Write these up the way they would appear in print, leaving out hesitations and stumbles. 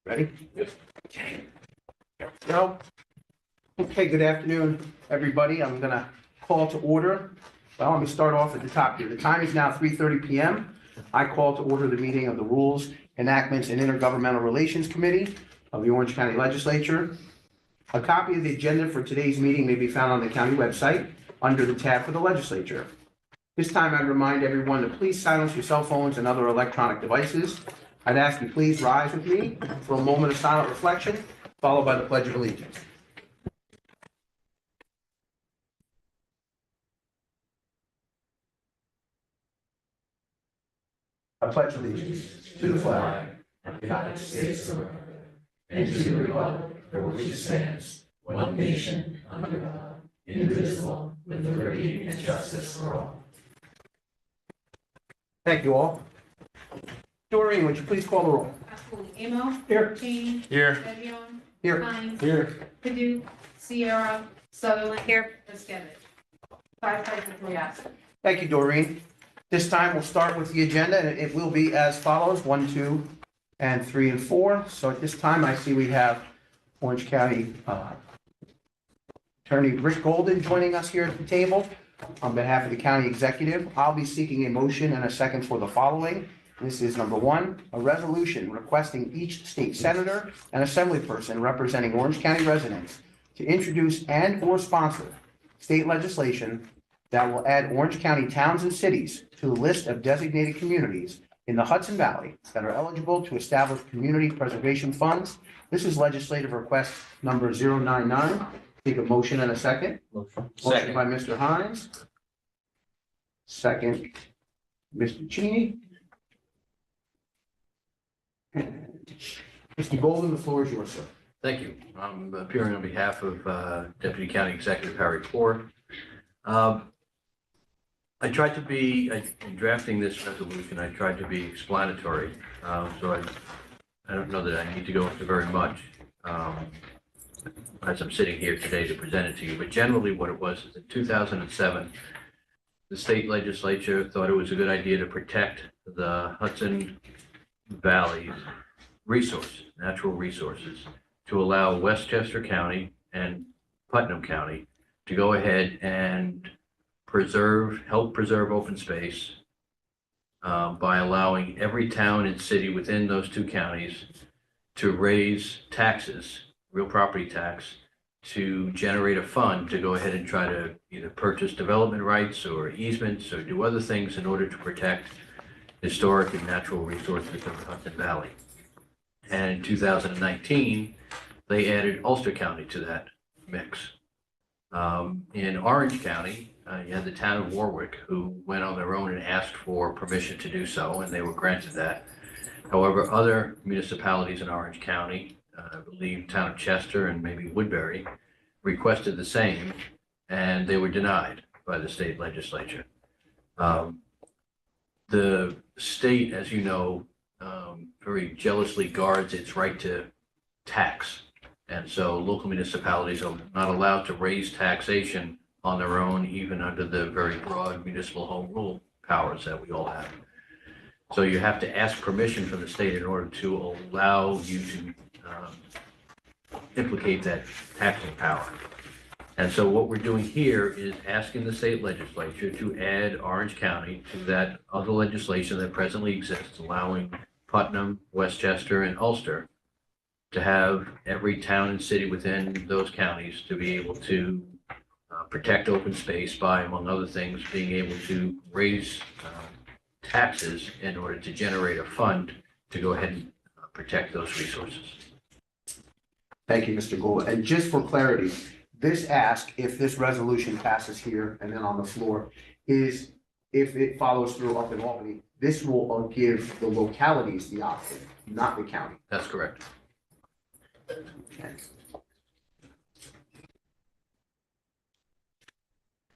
Ready? Okay. There we go. Okay, good afternoon, everybody. I'm going to call to order. Well, let me start off at the top here. The time is now 3:30 p.m. I call to order the meeting of the Rules, Enactments, and Intergovernmental Relations Committee of the Orange County Legislature. A copy of the agenda for today's meeting may be found on the county website under the tab for the legislature. This time, I'd remind everyone to please silence your cell phones and other electronic devices. I'd ask you please rise with me for a moment of silent reflection, followed by the Pledge of Allegiance. I pledge allegiance to the flag of the United States of America and to the republic for which it stands, one nation, under God, indivisible, with liberty and justice for all. Thank you all. Doreen, would you please call the roll? Absolutely. Amo. Here. Kane. Here. Evian. Here. Hines. Here. Padu. Sierra. Sutherland. Here. Eskevic. 5 present, 3 absent. Thank you, Doreen. This time, we'll start with the agenda, and it will be as follows, 1, 2, and 3, and 4. So at this time, I see we have Orange County Attorney Rick Golden joining us here at the table. On behalf of the county executive, I'll be seeking a motion and a second for the following. This is number 1, a resolution requesting each state senator and assemblyperson representing Orange County residents to introduce and/or sponsor state legislation that will add Orange County towns and cities to the list of designated communities in the Hudson Valley that are eligible to establish community preservation funds. This is legislative request number 099. Take a motion and a second. Motion by Mr. Hines. Second, Mr. Cheney. Mr. Golden, the floor is yours, sir. Thank you. I'm appearing on behalf of Deputy County Executive Harry Poor. I tried to be, in drafting this resolution, I tried to be explanatory. So I don't know that I need to go into very much as I'm sitting here today to present it to you. But generally what it was is in 2007, the state legislature thought it was a good idea to protect the Hudson Valley's natural resources, to allow Westchester County and Putnam County to go ahead and help preserve open space by allowing every town and city within those two counties to raise taxes, real property tax, to generate a fund to go ahead and try to either purchase development rights or easements or do other things in order to protect historic and natural resources of the Hudson Valley. And in 2019, they added Ulster County to that mix. In Orange County, you had the town of Warwick, who went on their own and asked for permission to do so, and they were granted that. However, other municipalities in Orange County, I believe town of Chester and maybe Woodbury, requested the same, and they were denied by the state legislature. The state, as you know, very jealously guards its right to tax. And so local municipalities are not allowed to raise taxation on their own, even under the very broad municipal home rule powers that we all have. So you have to ask permission from the state in order to allow you to implicate that taxing power. And so what we're doing here is asking the state legislature to add Orange County to that other legislation that presently exists, allowing Putnam, Westchester, and Ulster to have every town and city within those counties to be able to protect open space by, among other things, being able to raise taxes in order to generate a fund to go ahead and protect those resources. Thank you, Mr. Gould. And just for clarity, this ask, if this resolution passes here and then on the floor, is if it follows through up in Albany, this will give the localities the option, not the county. That's correct. Okay.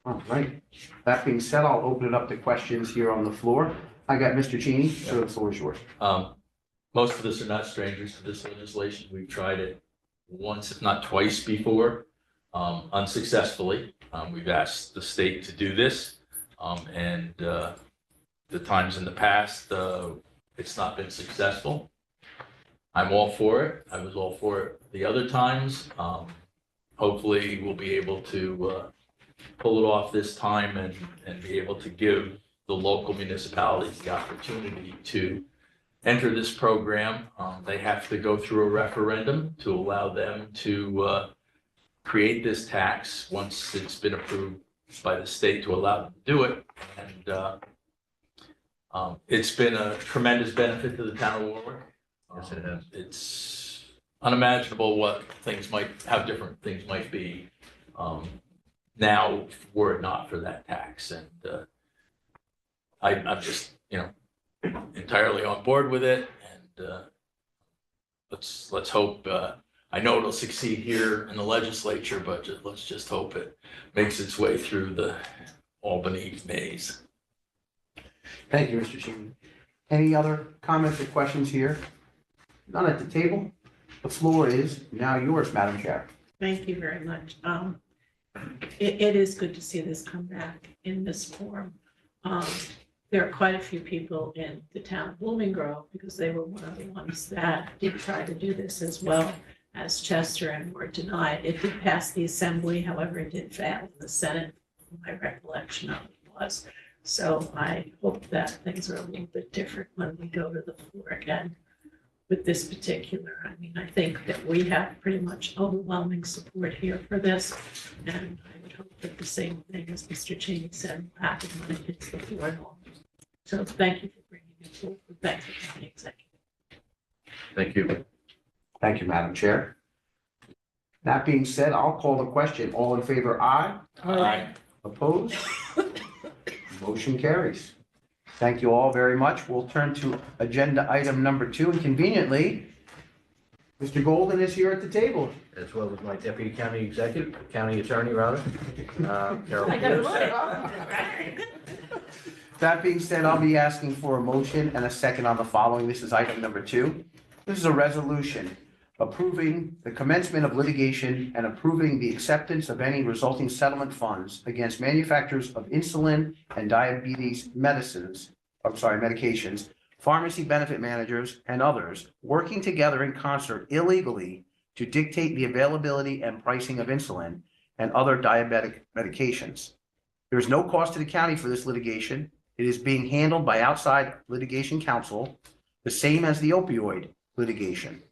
All right. That being said, I'll open it up to questions here on the floor. I got Mr. Cheney, so the floor is yours. Most of us are not strangers to this legislation. We've tried it once, if not twice before, unsuccessfully. We've asked the state to do this, and the times in the past, it's not been successful. I'm all for it. I was all for it the other times. Hopefully we'll be able to pull it off this time and be able to give the local municipalities the opportunity to enter this program. They have to go through a referendum to allow them to create this tax once it's been approved by the state to allow them to do it. And it's been a tremendous benefit to the town of Warwick. Yes, it has. It's unimaginable how different things might be now were it not for that tax. And I'm just, entirely on board with it. And let's hope, I know it'll succeed here in the legislature, but let's just hope it makes its way through the Albany maze. Thank you, Mr. Sheehan. Any other comments or questions here? None at the table. The floor is now yours, Madam Chair. Thank you very much. It is good to see this come back in this form. There are quite a few people in the town of Blooming Grove, because they were one of the ones that did try to do this as well as Chester and were denied. It did pass the assembly, however, it did fail in the Senate, my recollection of it was. So I hope that things are a little bit different when we go to the floor again with this particular. I mean, I think that we have pretty much overwhelming support here for this. And I would hope that the same thing as Mr. Cheney said will happen when it hits the floor. So thank you for bringing it forward. Thank you, County Executive. Thank you. Thank you, Madam Chair. That being said, I'll call the question. All in favor, aye. Aye. Opposed? Motion carries. Thank you all very much. We'll turn to agenda item number 2, and conveniently, Mr. Golden is here at the table. As well as my deputy county attorney, rather. Carol. I got That being said, I'll be asking for a motion and a second on the following. This is item number 2. This is a resolution approving the commencement of litigation and approving the acceptance of any resulting settlement funds against manufacturers of insulin and diabetes medications, pharmacy benefit managers, and others working together in concert illegally to dictate the availability and pricing of insulin and other diabetic medications. There is no cost to the county for this litigation. It is being handled by outside litigation counsel, the same as the opioid litigation.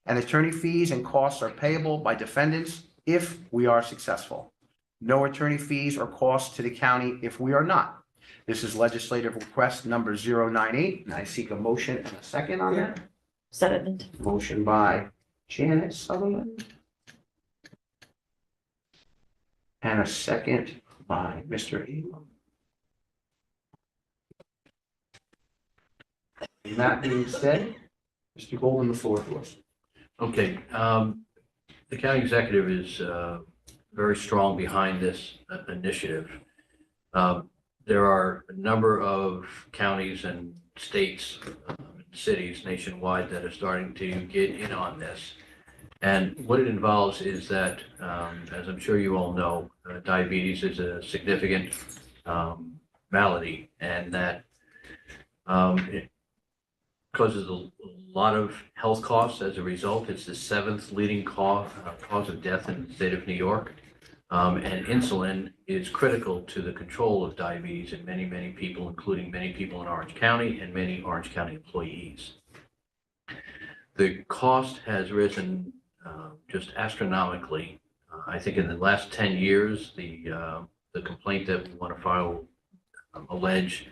And attorney fees and costs are payable by defendants if we are successful. No attorney fees or costs to the county if we are not. This is legislative request number 098, and I seek a motion and a second on that. Second. Motion by Janet Sutherland. And a second by Mr. Elam. And that being said, Mr. Golden, the floor is yours. Okay, the county executive is very strong behind this initiative. There are a number of counties and states, cities nationwide that are starting to get in on this. And what it involves is that, as I'm sure you all know, diabetes is a significant malady, and that it causes a lot of health costs as a result. It's the 7th leading cause of death in the state of New York. And insulin is critical to the control of diabetes in many, many people, including many people in Orange County and many Orange County employees. The cost has risen just astronomically. I think in the last 10 years, the complaint that we want to file allege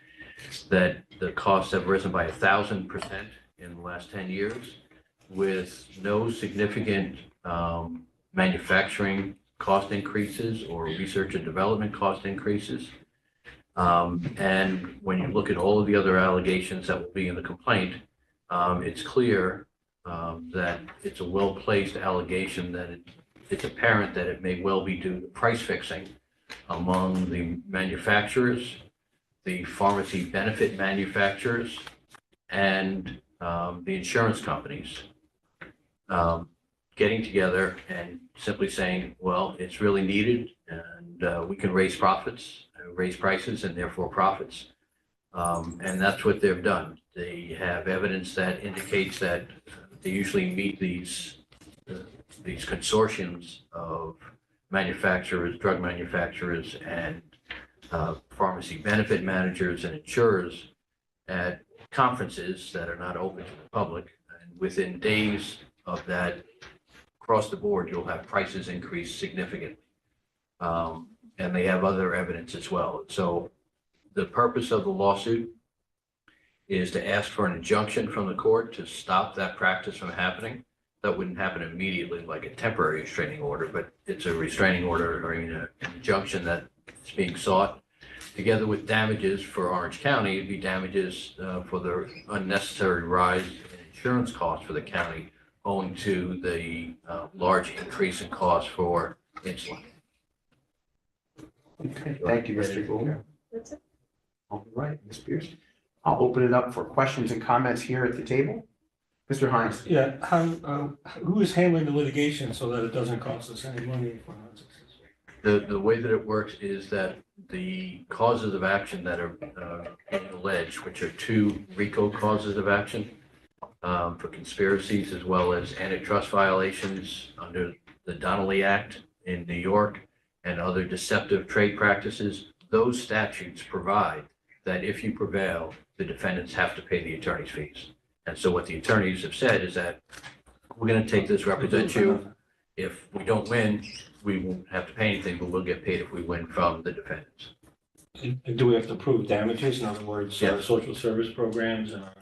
that the costs have risen by 1,000% in the last 10 years, with no significant manufacturing cost increases or research and development cost increases. And when you look at all of the other allegations that will be in the complaint, it's clear that it's a well-placed allegation that it's apparent that it may well be due to price fixing among the manufacturers, the pharmacy benefit manufacturers, and the insurance companies getting together and simply saying, well, it's really needed, and we can raise prices and therefore profits. And that's what they've done. They have evidence that indicates that They usually meet these consortiums of manufacturers, drug manufacturers, and pharmacy benefit managers and insurers at conferences that are not open to the public. And within days of that, across the board, you'll have prices increase significantly. And they have other evidence as well. So the purpose of the lawsuit is to ask for an injunction from the court to stop that practice from happening. That wouldn't happen immediately like a temporary restraining order, but it's a restraining order or an injunction that's being sought. Together with damages for Orange County, it'd be damages for the unnecessary rise in insurance costs for the county owing to the large increase in costs for insulin. Okay, thank you, Mr. Gould. That's it. All right, Ms. Pierce. I'll open it up for questions and comments here at the table. Mr. Hines. Yeah, who is handling the litigation so that it doesn't cost us any money if we're not successful? The way that it works is that the causes of action that are being alleged, which are 2 RICO causes of action for conspiracies as well as antitrust violations under the Donnelly Act in New York and other deceptive trade practices, those statutes provide that if you prevail, the defendants have to pay the attorney's fees. And so what the attorneys have said is that we're going to take this, represent you. If we don't win, we won't have to pay anything, but we'll get paid if we win from the defendants. And do we have to prove damages? In other words, our Yes. social service programs and our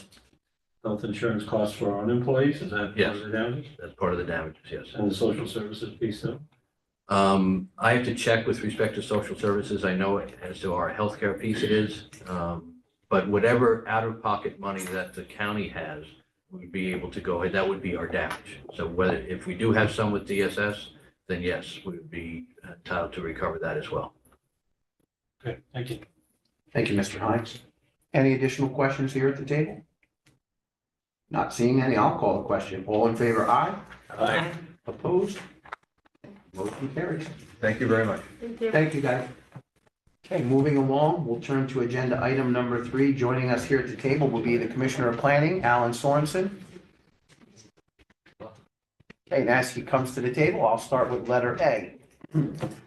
health insurance costs for our own employees? Is that Yes. part of the damages? That's part of the damages, yes. And the social services piece too? I have to check with respect to social services. I know as to our healthcare piece it is. But whatever out-of-pocket money that the county has, we'd be able to go ahead. That would be our damage. So whether, if we do have some with DSS, then yes, we would be entitled to recover that as well. Okay, thank you. Thank you, Mr. Hines. Any additional questions here at the table? Not seeing any, I'll call the question. All in favor, aye. Aye. Opposed? Motion carries. Thank you very much. Thank you, guys. Okay, moving along, we'll turn to agenda item number 3. Joining us here at the table will be the Commissioner of Planning, Alan Sorensen. Okay, and as he comes to the table, I'll start with letter A.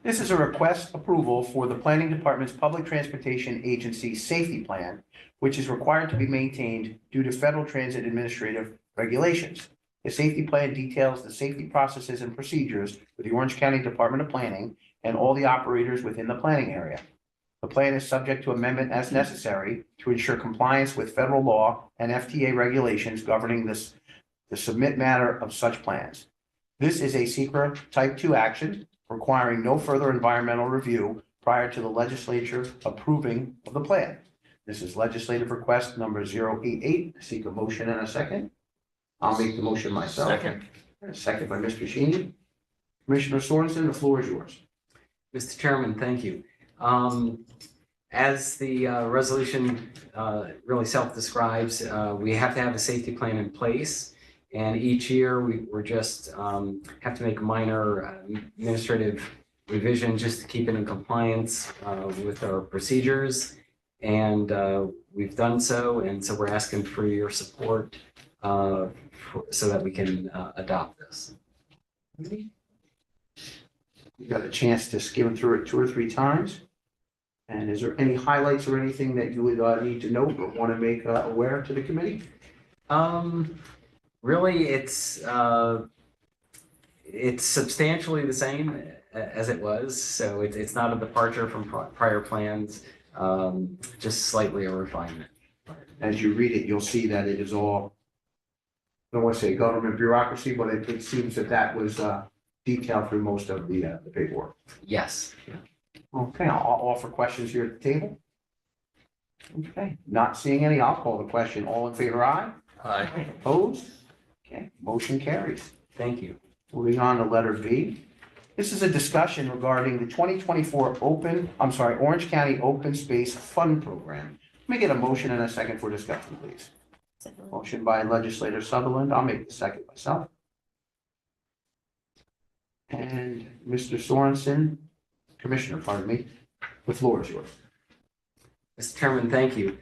This is a request approval for the Planning Department's Public Transportation Agency Safety Plan, which is required to be maintained due to Federal Transit Administrative regulations. The safety plan details the safety processes and procedures for the Orange County Department of Planning and all the operators within the planning area. The plan is subject to amendment as necessary to ensure compliance with federal law and FTA regulations governing the submit matter of such plans. This is a secret type 2 action requiring no further environmental review prior to the legislature approving of the plan. This is legislative request number 088. Seek a motion and a second. I'll make the motion myself. Second. And a second by Mr. Sheeny. Commissioner Sorensen, the floor is yours. Mr. Chairman, thank you. As the resolution really self-describes, we have to have a safety plan in place. And each year we're just have to make a minor administrative revision just to keep it in compliance with our procedures. And we've done so. And so we're asking for your support so that we can adopt this. You got a chance to skim through it 2 or 3 times. And is there any highlights or anything that you would need to note or want to make aware to the committee? Really, it's substantially the same as it was. So it's not a departure from prior plans, just slightly a refinement. As you read it, you'll see that it is all, I don't want to say government bureaucracy, but it seems that was detailed through most of the paperwork. Yes. Okay, I'll offer questions here at the table. Okay, not seeing any, I'll call the question. All in favor, aye? Aye. Opposed? Okay, motion carries. Thank you. Moving on to letter B. This is a discussion regarding the 2024 Orange County Open Space Fund Program. Let me get a motion and a second for discussion, please. Motion by Legislator Sutherland. I'll make the second myself. And Mr. Sorensen, Commissioner, pardon me, the floor is yours. Mr. Chairman, thank you.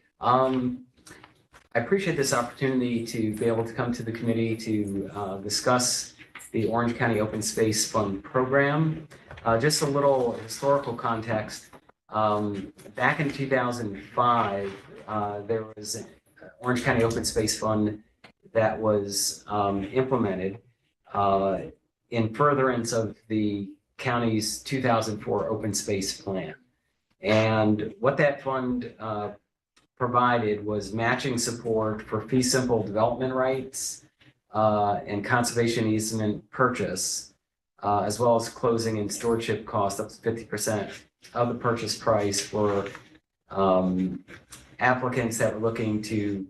I appreciate this opportunity to be able to come to the committee to discuss the Orange County Open Space Fund program. Just a little historical context. Back in 2005, there was an Orange County Open Space Fund that was implemented in furtherance of the county's 2004 open space plan. And what that fund provided was matching support for fee simple development rights and conservation easement purchase, as well as closing and stewardship costs up to 50% of the purchase price for applicants that were looking to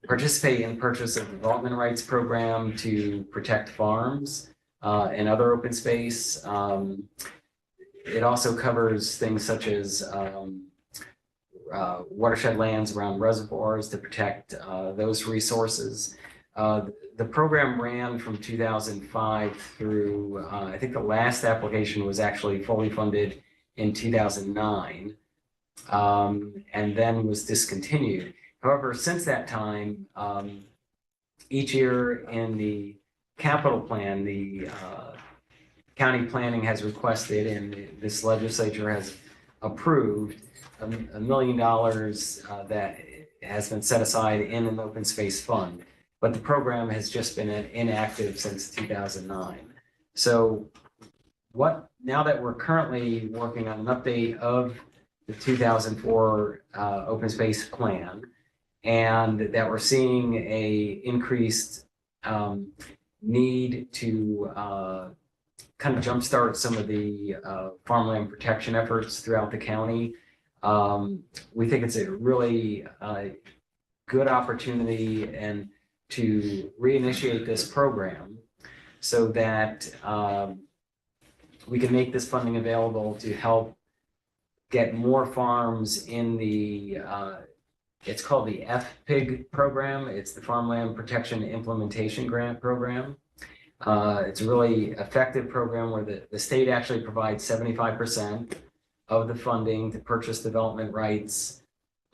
participate in the purchase of development rights program to protect farms and other open space. It also covers things such as watershed lands around reservoirs to protect those resources. The program ran from 2005 through, I think the last application was actually fully funded in 2009, and then was discontinued. However, since that time, each year in the capital plan, the county planning has requested, and this legislature has approved, $1 million that has been set aside in an open space fund. But the program has just been inactive since 2009. So now that we're currently working on an update of the 2004 open space plan, and that we're seeing a increased need to kind of jumpstart some of the farmland protection efforts throughout the county, we think it's a really good opportunity and to reinitiate this program so that we can make this funding available to help get more farms in the, it's called the FPIG program. It's the Farmland Protection Implementation Grant Program. It's a really effective program where the state actually provides 75% of the funding to purchase development rights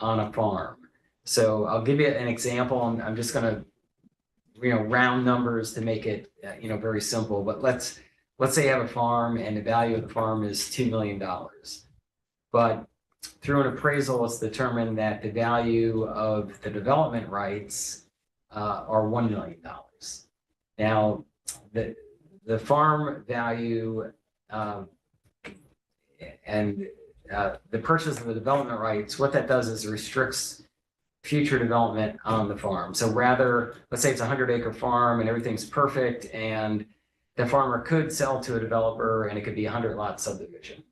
on a farm. So I'll give you an example. I'm just going to, round numbers to make it, very simple. But let's say you have a farm and the value of the farm is $2 million. But through an appraisal, it's determined that the value of the development rights are $1 million. Now, the farm value and the purchase of the development rights, what that does is restricts future development on the farm. So rather, let's say it's a 100-acre farm and everything's perfect, and the farmer could sell to a developer and it could be a 100-lot subdivision.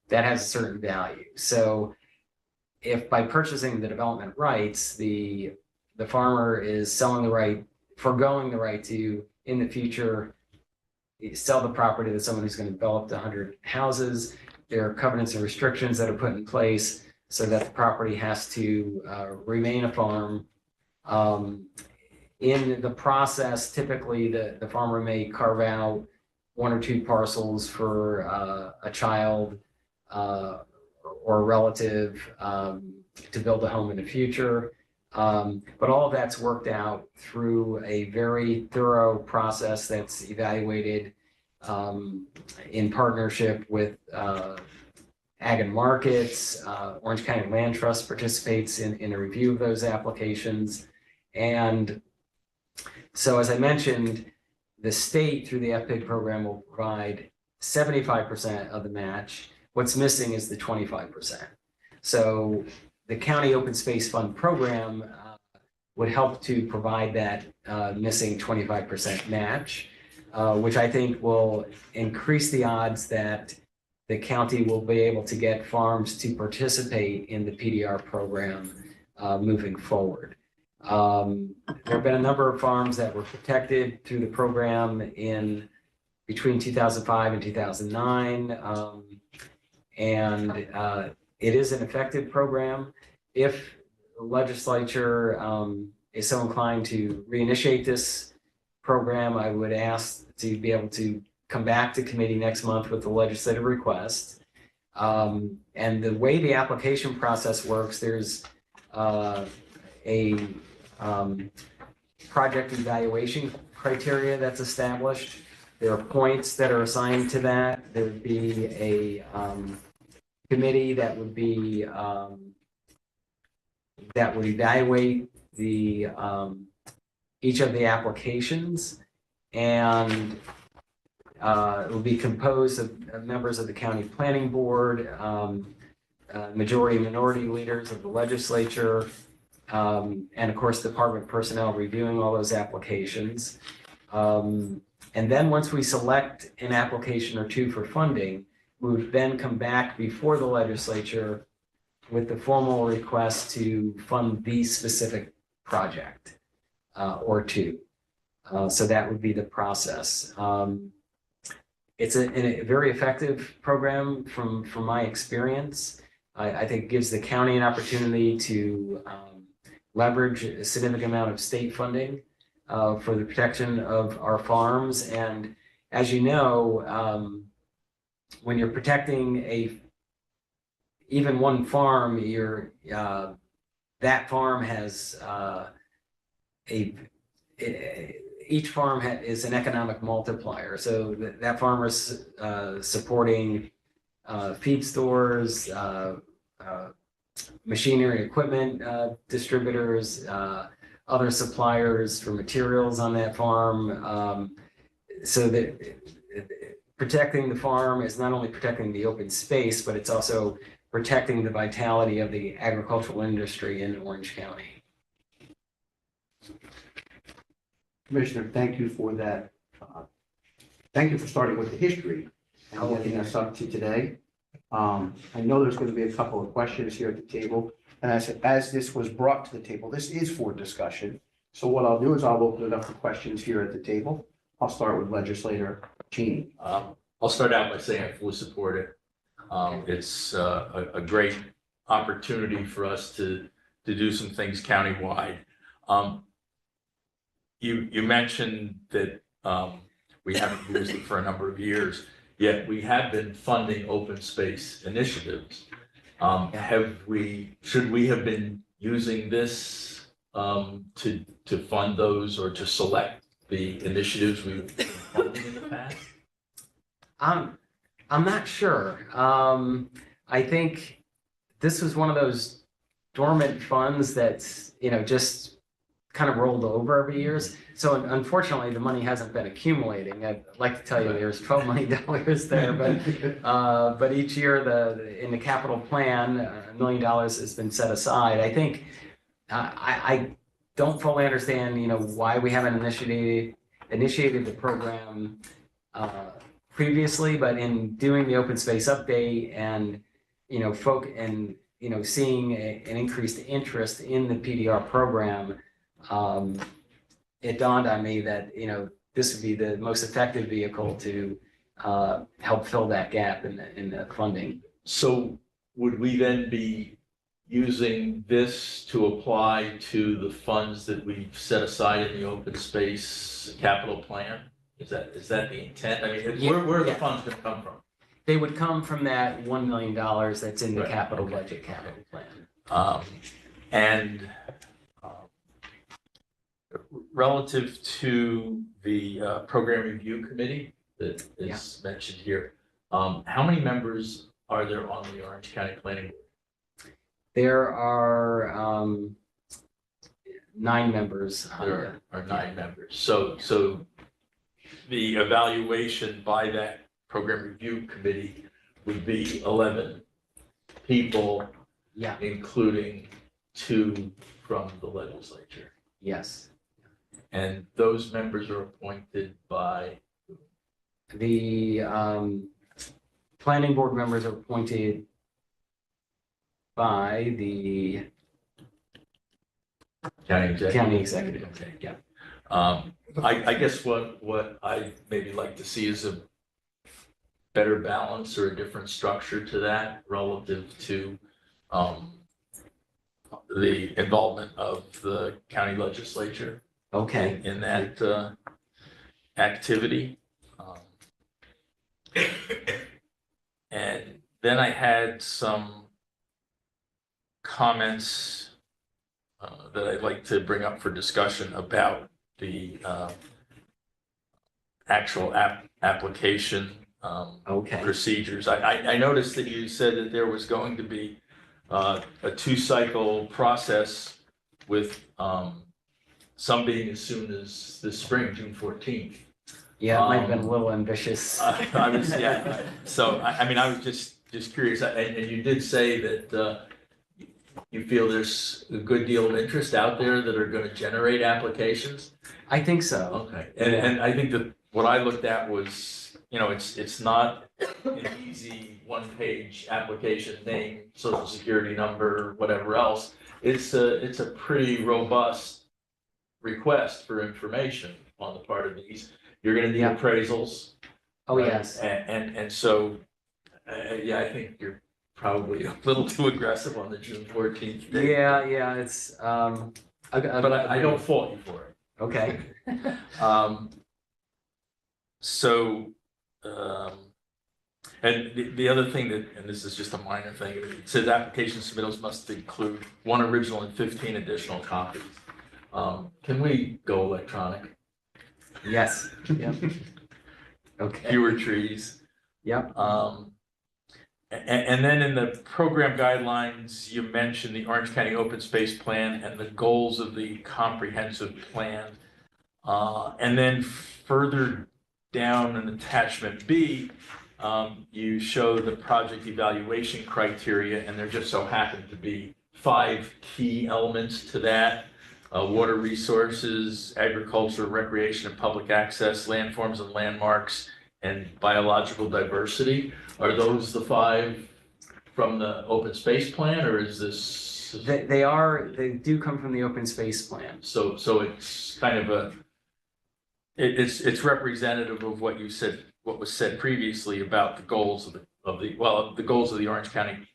That has a certain value. So if by purchasing the development rights, the farmer is selling the right, foregoing the right to, in the future, sell the property to someone who's going to develop the 100 houses. There are covenants and restrictions that are put in place so that the property has to remain a farm. In the process, typically the farmer may carve out 1 or 2 parcels for a child or a relative to build a home in the future. But all of that's worked out through a very thorough process that's evaluated in partnership with Ag and Markets. Orange County Land Trust participates in a review of those applications. And so, as I mentioned, the state through the FPIG program will provide 75% of the match. What's missing is the 25%. So the County Open Space Fund program would help to provide that missing 25% match, which I think will increase the odds that the county will be able to get farms to participate in the PDR program moving forward. There have been a number of farms that were protected through the program in between 2005 and 2009. And it is an effective program. If the legislature is so inclined to reinitiate this program, I would ask to be able to come back to committee next month with the legislative request. And the way the application process works, there's a project evaluation criteria that's established. There are points that are assigned to that. There would be a committee that would be that would evaluate the each of the applications, and it will be composed of members of the county planning board, majority and minority leaders of the legislature, and of course, department personnel reviewing all those applications. And then once we select an application or two for funding, we would then come back before the legislature with the formal request to fund the specific project or two. So that would be the process. It's a very effective program from my experience. I think it gives the county an opportunity to leverage a significant amount of state funding for the protection of our farms. And as you know, when you're protecting even one farm, that farm has each farm is an economic multiplier. So that farmer is supporting feed stores, machinery, equipment distributors, other suppliers for materials on that farm. So that protecting the farm is not only protecting the open space, but it's also protecting the vitality of the agricultural industry in Orange County. Commissioner, thank you for that. Thank you for starting with the history and getting us up to today. I know there's going to be a couple of questions here at the table. And as this was brought to the table, this is for discussion. So what I'll do is I'll open it up for questions here at the table. I'll start with Legislator Cheney. I'll start out by saying I fully support it. It's a great opportunity for us to do some things countywide. You mentioned that we haven't used it for a number of years, yet we have been funding open space initiatives. Should we have been using this to fund those or to select the initiatives we've been funding in the past? I'm not sure. I think this was one of those dormant funds that's, just kind of rolled over every years. So unfortunately, the money hasn't been accumulating. I'd like to tell you there's $12 million there, but each year in the capital plan, $1 million has been set aside. I think I don't fully understand, why we haven't initiated the program previously, but in doing the open space update and seeing an increased interest in the PDR program, it dawned on me that this would be the most effective vehicle to help fill that gap in the funding. So would we then be using this to apply to the funds that we've set aside in the open space capital plan? Is that the intent? I mean, where are the funds going to come from? They would come from that $1 million that's in the capital budget capital plan. And relative to the program review committee that is mentioned here, how many members are there on the Orange County Planning Board? There are 9 members. There are 9 members. So the evaluation by that program review committee would be 11 people, including 2 from the legislature. Yes. And those members are appointed by? The planning board members are appointed by the county executive. Okay. Yeah. I guess what I maybe like to see is a better balance or a different structure to that relative to the involvement of the county legislature. Okay. In that activity. And then I had some comments that I'd like to bring up for discussion about the actual application Okay. procedures. I noticed that you said that there was going to be a 2-cycle process with some being as soon as this spring, June 14th. Yeah, it might have been a little ambitious. I was, yeah, so I mean, I was just curious, and you did say that you feel there's a good deal of interest out there that are gonna generate applications? I think so. Okay, and I think that what I looked at was, it's not an easy one-page application, name, social security number, whatever else. It's a pretty robust request for information on the part of these. You're gonna need Yeah. appraisals. Oh, right? yes. And so, yeah, I think you're probably a little too aggressive on the June 14th date. Yeah, it's, But I don't fault you for it. Okay. So, and the other thing that, and this is just a minor thing, it says application submittals must include 1 original and 15 additional copies. Can we go electronic? Yes, yep. Okay, Fewer trees. yep, And then in the program guidelines, you mentioned the Orange County Open Space Plan and the goals of the comprehensive plan. And then further down in attachment B, you show the project evaluation criteria, and there just so happen to be 5 key elements to that. Water resources, agriculture, recreation and public access, landforms and landmarks, and biological diversity. Are those the 5 from the open space plan, or is this? they do come from the open space plan. So it's kind of it's representative of what you said, what was said previously about the goals of the goals of the Orange County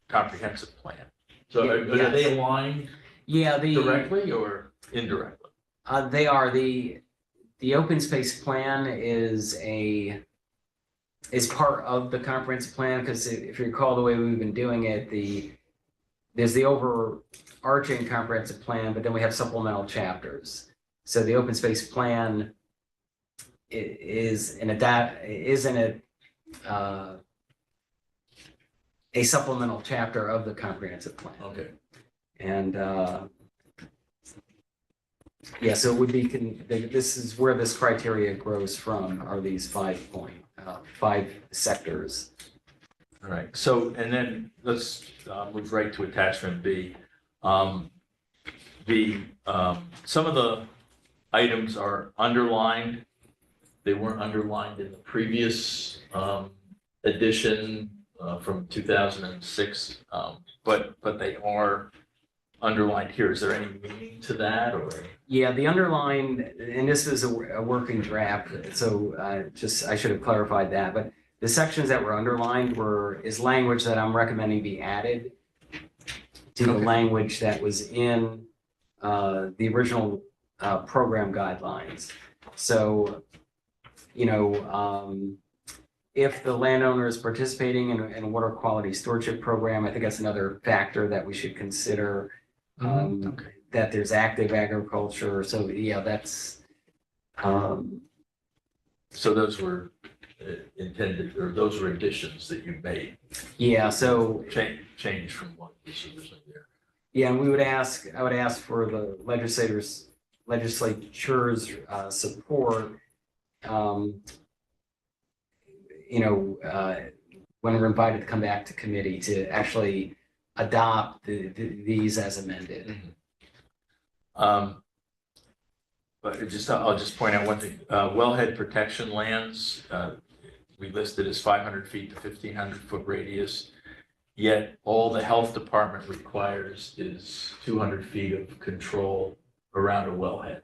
Comprehensive Plan. So are Yes. they aligned Yeah, directly or indirectly? they are, the open space plan is part of the comprehensive plan, because if you recall the way we've been doing it, there's the overarching comprehensive plan, but then we have supplemental chapters. So the open space plan is a supplemental chapter of the comprehensive plan. Okay. And yeah, so it would be, this is where this criteria grows from, are these 5 sectors. All right. So, and then let's move right to attachment B. Some of the items are underlined. They weren't underlined in the previous edition from 2006, but they are underlined here. Is there any meaning to that, or? Yeah, the underlined, and this is a working draft, so I should have clarified that, but the sections that were underlined is language that I'm recommending be added to the language that was in the original program guidelines. So, if the landowner is participating in a water quality stewardship program, I think that's another factor that we should consider. Okay. That there's active agriculture. So yeah, that's. So those were intended, or those were additions that you made. Yeah. So Change from what was originally there. yeah, and I would ask for the legislature's support. When we're invited to come back to committee to actually adopt these as amended. But I'll just point out one thing, wellhead protection lands, we listed as 500 feet to 1,500 foot radius. Yet all the health department requires is 200 feet of control around a wellhead.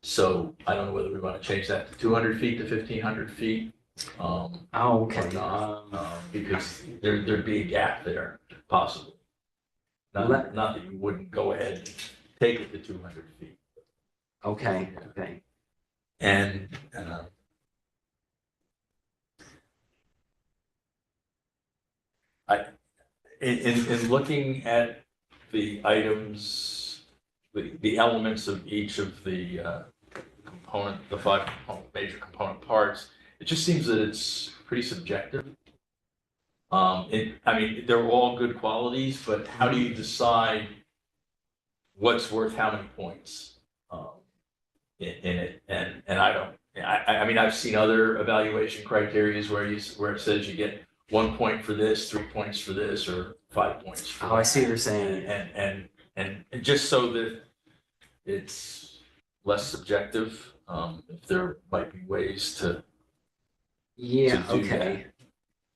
So I don't know whether we want to change that to 200 feet to 1,500 feet. Okay. Or not, because there'd be a gap there, possibly. Not that you wouldn't go ahead and take it to 200 feet. Okay. And in looking at the items the elements of each of the the five major component parts, it just seems that it's pretty subjective. I mean, they're all good qualities, but how do you decide what's worth how many points in it? And I don't. I mean, I've seen other evaluation criterias where it says you get 1 point for this, 3 points for this, or 5 points for Oh, I see what you're saying. and just so that it's less subjective, if there might be ways to Yeah, to do okay.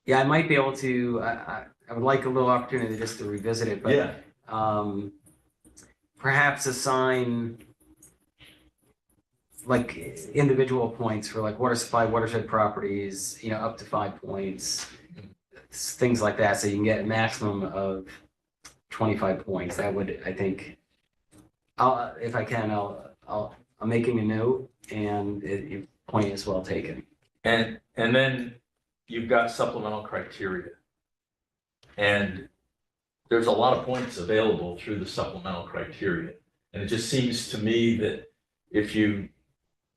Yeah, I might be able to, I would like a little opportunity just to revisit it, but yeah. perhaps assign like individual points for like water supply, watershed properties, up to 5 points, things like that, so you can get a maximum of 25 points. That would, I think, if I can, I'm making a note, and your point is well taken. And then you've got supplemental criteria. And there's a lot of points available through the supplemental criteria. And it just seems to me that if you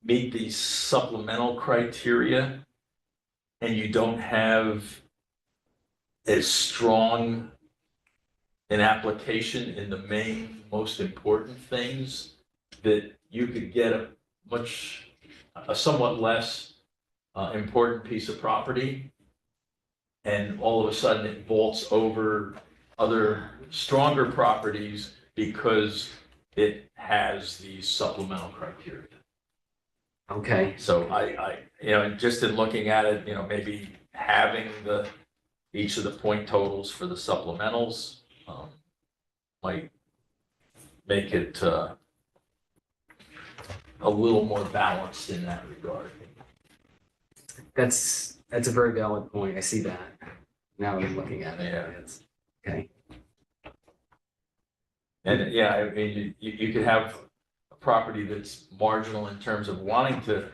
meet these supplemental criteria and you don't have as strong an application in the main most important things, that you could get a somewhat less important piece of property, and all of a sudden it vaults over other stronger properties because it has these supplemental criteria. Okay. So I just in looking at it, maybe having each of the point totals for the supplementals might make it a little more balanced in that regard. That's a very valid point. I see that now that I'm looking at it. Yeah. Okay. And yeah, I mean, you could have a property that's marginal in terms of wanting to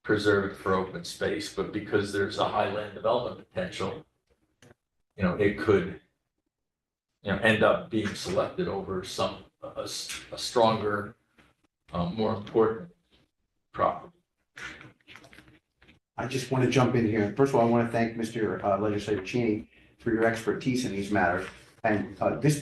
preserve it for open space, but because there's a high land development potential, it could, end up being selected over a stronger, more important property. I just want to jump in here. First of all, I want to thank Mr. Legislator Cheney for your expertise in these matters. And this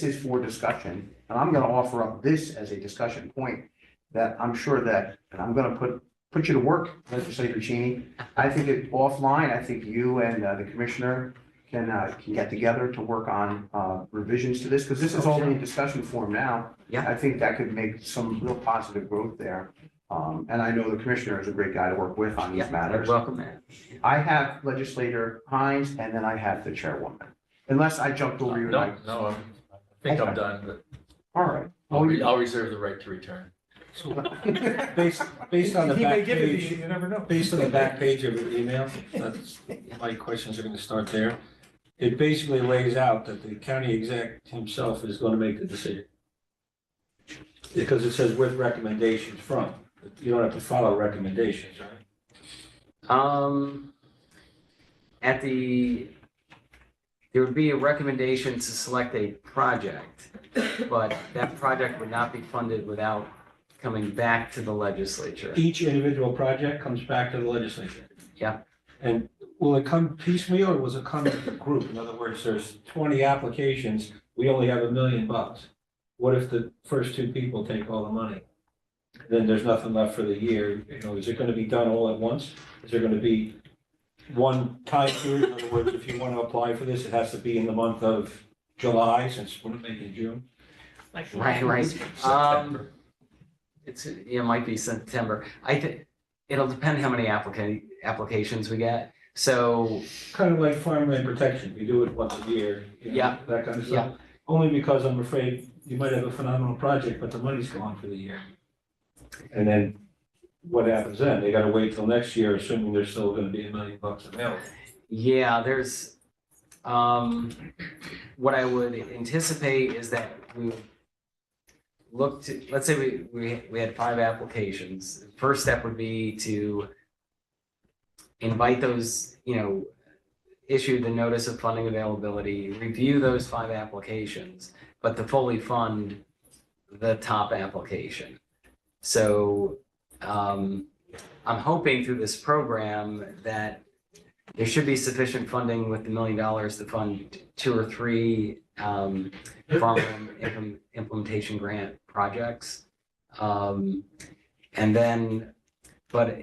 is for discussion, and I'm going to offer up this as a discussion point that I'm sure that, and I'm going to put you to work, Legislator Cheney. I think offline, I think you and the commissioner can get together to work on revisions to this, because this is all in discussion form now. Yeah. I think that could make some real positive growth there. And I know the commissioner is a great guy to work with on these matters. Welcome, man. I have Legislator Hines, and then I have the chairwoman. Unless I jumped over you. No, I think I'm done, but All right. I'll reserve the right to return. So based on the He may back give it to page, you, you never know. based on the back page of the email, that's, my questions are gonna start there. It basically lays out that the county exec himself is gonna make the decision. Because it says with recommendations from, you don't have to follow recommendations, right? There would be a recommendation to select a project, but that project would not be funded without coming back to the legislature. Each individual project comes back to the legislature. Yeah. And will it come piecemeal or will it come as a group? In other words, there's 20 applications, we only have $1 million. What if the first 2 people take all the money? Then there's nothing left for the year. Is it gonna be done all at once? Is there gonna be one time period? In other words, if you want to apply for this, it has to be in the month of July, since we're making June. Like Right. September. It might be September. I think it'll depend how many applications we get. So, Kind of like farmland protection, we do it once a year. Yeah. That kind of stuff. Only because I'm afraid you might have a phenomenal project, but the money's gone for the year. And then what happens then? They gotta wait till next year, assuming there's still gonna be $1 million available. yeah, there's, what I would anticipate is that we would look to, let's say we had 5 applications. First step would be to invite those, issue the notice of funding availability, review those 5 applications, but to fully fund the top application. So I'm hoping through this program that there should be sufficient funding with the $1 million to fund 2 or 3 farmland implementation grant projects. And then, but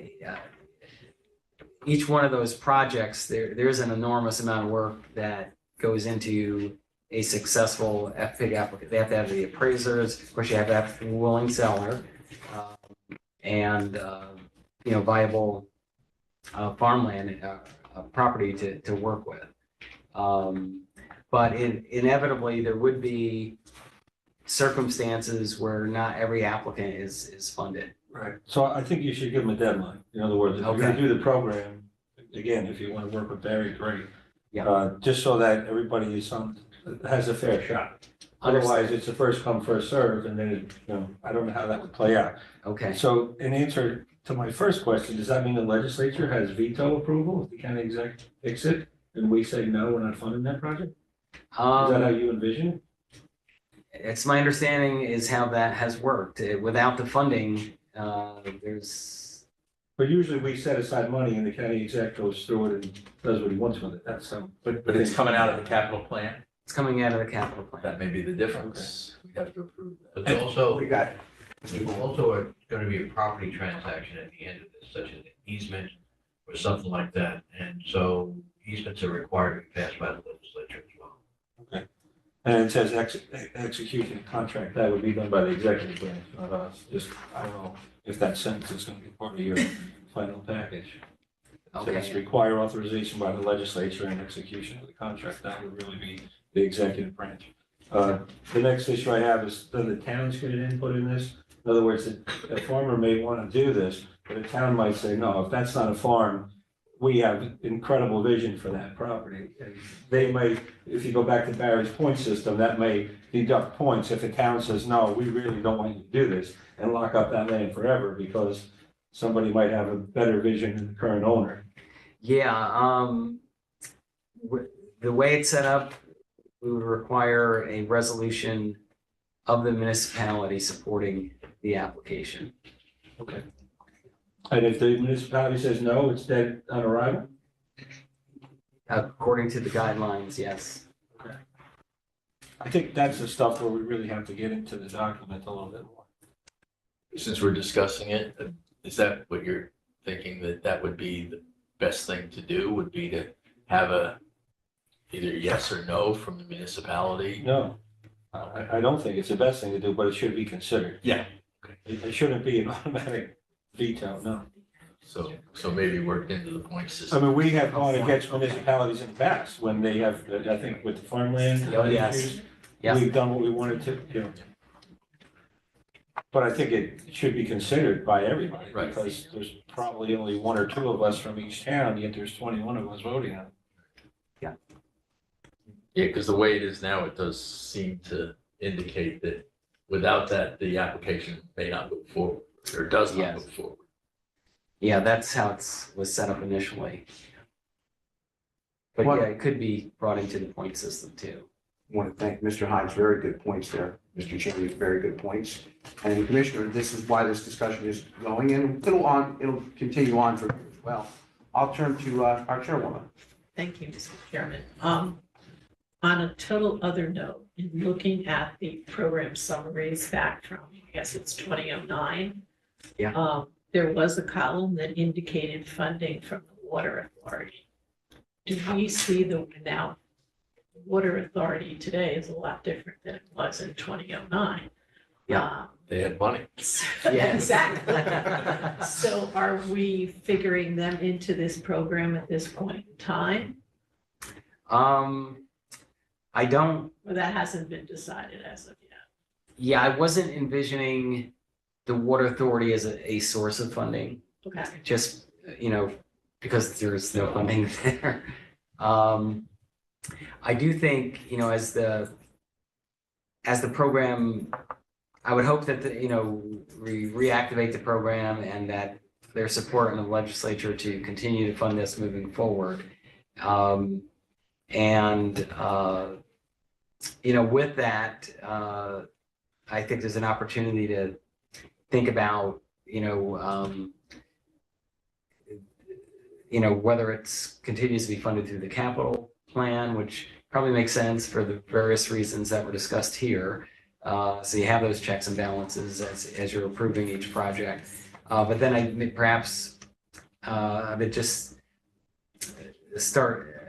each one of those projects, there's an enormous amount of work that goes into a successful FPIC applicant. They have to have the appraisers, of course you have to have a willing seller, and viable farmland property to work with. But inevitably there would be circumstances where not every applicant is funded. Right. So I think you should give them a deadline. In other words, if you're gonna Okay. do the program, again, if you want to work with Barry, great. Yeah. Just so that everybody has a fair shot. Otherwise, it's a first come, first serve, and then, I don't know how that would play out. Okay. So in answer to my first question, does that mean the legislature has veto approval if the county exec picks it? And we say, no, we're not funding that project? Is that how you envision it? It's my understanding is how that has worked. Without the funding, there's, But usually we set aside money and the county exec goes through it and does what he wants with it. That's how. But it's coming out of the capital plan. it's coming out of the capital plan. That may be the difference. We have to approve that. But there's also, We got, there's also going to be a property transaction at the end of this, such as an easement or something like that. And so easements are required to be passed by the legislature as well. And it says execution contract, that would be done by the executive branch, not us. Just, I don't know if that sentence is gonna be part of your final package. So it's Okay. require authorization by the legislature and execution of the contract, that would really be the executive branch. The next issue I have is, do the towns get an input in this? In other words, a farmer may wanna do this, but a town might say, no, if that's not a farm, we have incredible vision for that property. And they may, if you go back to Barry's point system, that may deduct points if the town says, no, we really don't want you to do this, and lock up that land forever because somebody might have a better vision than the current owner. Yeah, the way it's set up, we would require a resolution of the municipality supporting the application. Okay. And if the municipality says no, it's dead on arrival? According to the guidelines, yes. I think that's the stuff where we really have to get into the document a little bit more. Since we're discussing it, is that what you're thinking, that would be the best thing to do, would be to have either yes or no from the municipality? No, I don't think it's the best thing to do, but it should be considered. Yeah. It shouldn't be an automatic veto, no. So maybe worked into the point I system. mean, we have gone against municipalities in the past when they have, I think with the farmland. Oh, yes. issues, Yeah. We've done what we wanted to, But I think it should be considered by everybody. Right. Because there's probably only 1 or 2 of us from each town, yet there's 21 of us voting on it. Yeah, because the way it is now, it does seem to indicate that without that, the application may not move forward, or does not Yes. move forward. Yeah, that's how was set up initially. But What- yeah, it could be brought into the point system too. I want to thank Mr. Hines, very good points there. Mr. Cheney, very good points. And Commissioner, this is why this discussion is going, and it'll continue on for you as well. I'll turn to our chairwoman. Thank you, Mr. Chairman. On a total other note, in looking at the program summaries back from, I guess it's 2009. Yeah. There was a column that indicated funding from the Water Authority. Do we see now, the Water Authority today is a lot different than it was in 2009. Yeah. They had money. Yeah. Exactly. So are we figuring them into this program at this point in time? I don't, Or that hasn't been decided as of yet? yeah, I wasn't envisioning the Water Authority as a source of funding, Okay. just, because there's no funding there. I do think, as the program, I would hope that, we reactivate the program and that there's support in the legislature to continue to fund this moving forward. With that, I think there's an opportunity to think about, whether it's continues to be funded through the capital plan, which probably makes sense for the various reasons that were discussed here. So you have those checks and balances as you're approving each project. But then I would just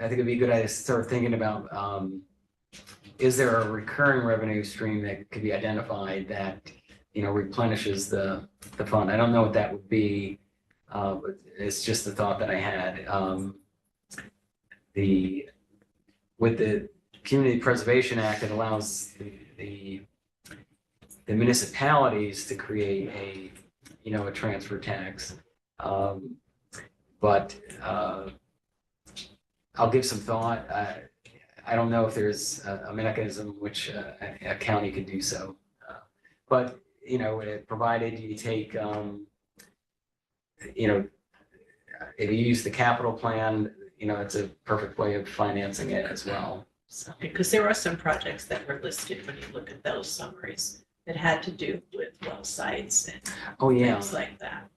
I think it'd be a good idea to start thinking about, is there a recurring revenue stream that could be identified that, replenishes the fund? I don't know what that would be. But it's just the thought that I had. With the Community Preservation Act, it allows the municipalities to create a transfer tax. But I'll give some thought. I don't know if there's a mechanism which a county could do so. But, provided you take, if you use the capital plan, it's a perfect way of financing it as well. So. Because there are some projects that were listed when you look at those summaries that had to do with well sites and things like that.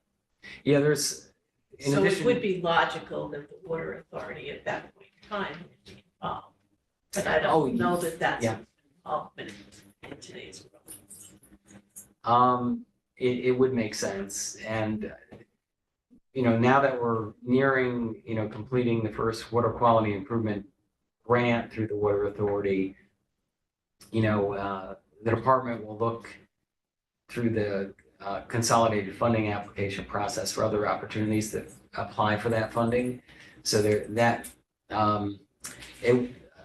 Yeah, So it would be logical that the water authority at that point in time would be involved. But I don't know that that's involvement in today's world. It would make sense. And now that we're nearing, completing the first water quality improvement grant through the Water Authority, the department will look through the consolidated funding application process for other opportunities that apply for that funding. So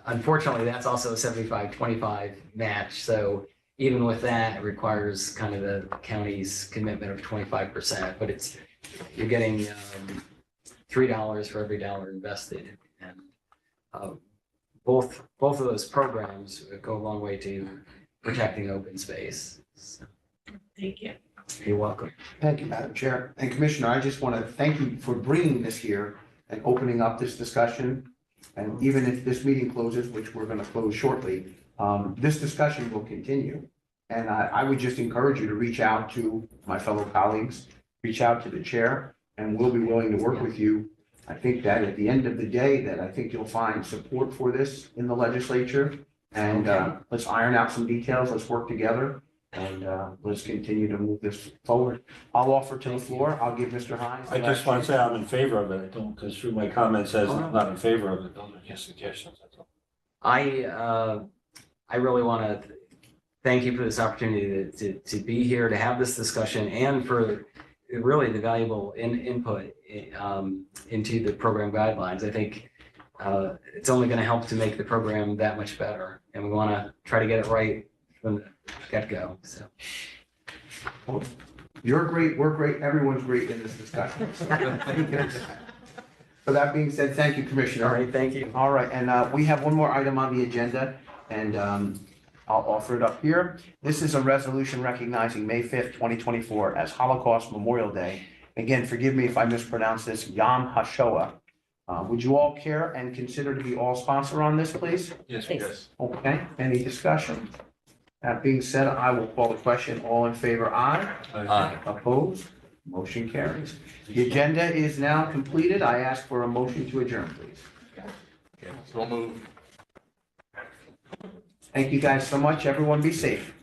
unfortunately, that's also a 75-25 match. So even with that, it requires kind of the county's commitment of 25%, but you're getting $3 for every dollar invested, and both of those programs go a long way to protecting open space. So, Thank you. you're welcome. Thank you, Madam Chair. And Commissioner, I just want to thank you for bringing this here and opening up this discussion. And even if this meeting closes, which we're going to close shortly, this discussion will continue. And I would just encourage you to reach out to my fellow colleagues, reach out to the chair, and we'll be willing to work with you. I think that at the end of the day, that I think you'll find support for this in the legislature. And let's iron out some details. Let's work together. And let's continue to move this forward. I'll offer to the floor. I'll give Mr. Hines. I just want to say I'm in favor of it. I don't construe my comments as I'm not in favor of it. Those are just suggestions. That's all. I really want to thank you for this opportunity to be here, to have this discussion, and for really the valuable input into the program guidelines. I think it's only going to help to make the program that much better, and we want to try to get it right from the get-go. So, Well, you're great, we're great, everyone's great in this discussion. So that being said, thank you, Commissioner. all right, thank you. All right, and we have one more item on the agenda, and I'll offer it up here. This is a resolution recognizing May 5th, 2024 as Holocaust Memorial Day. Again, forgive me if I mispronounce this, Yom HaShoah. Would you all care and consider to be all sponsor on this, please? Yes, Yes. Okay, any discussion? That being said, I will call the question. All in favor, aye. Opposed? Motion carries. The agenda is now completed. I ask for a motion to adjourn, please. So move. Thank you guys so much. Everyone be safe.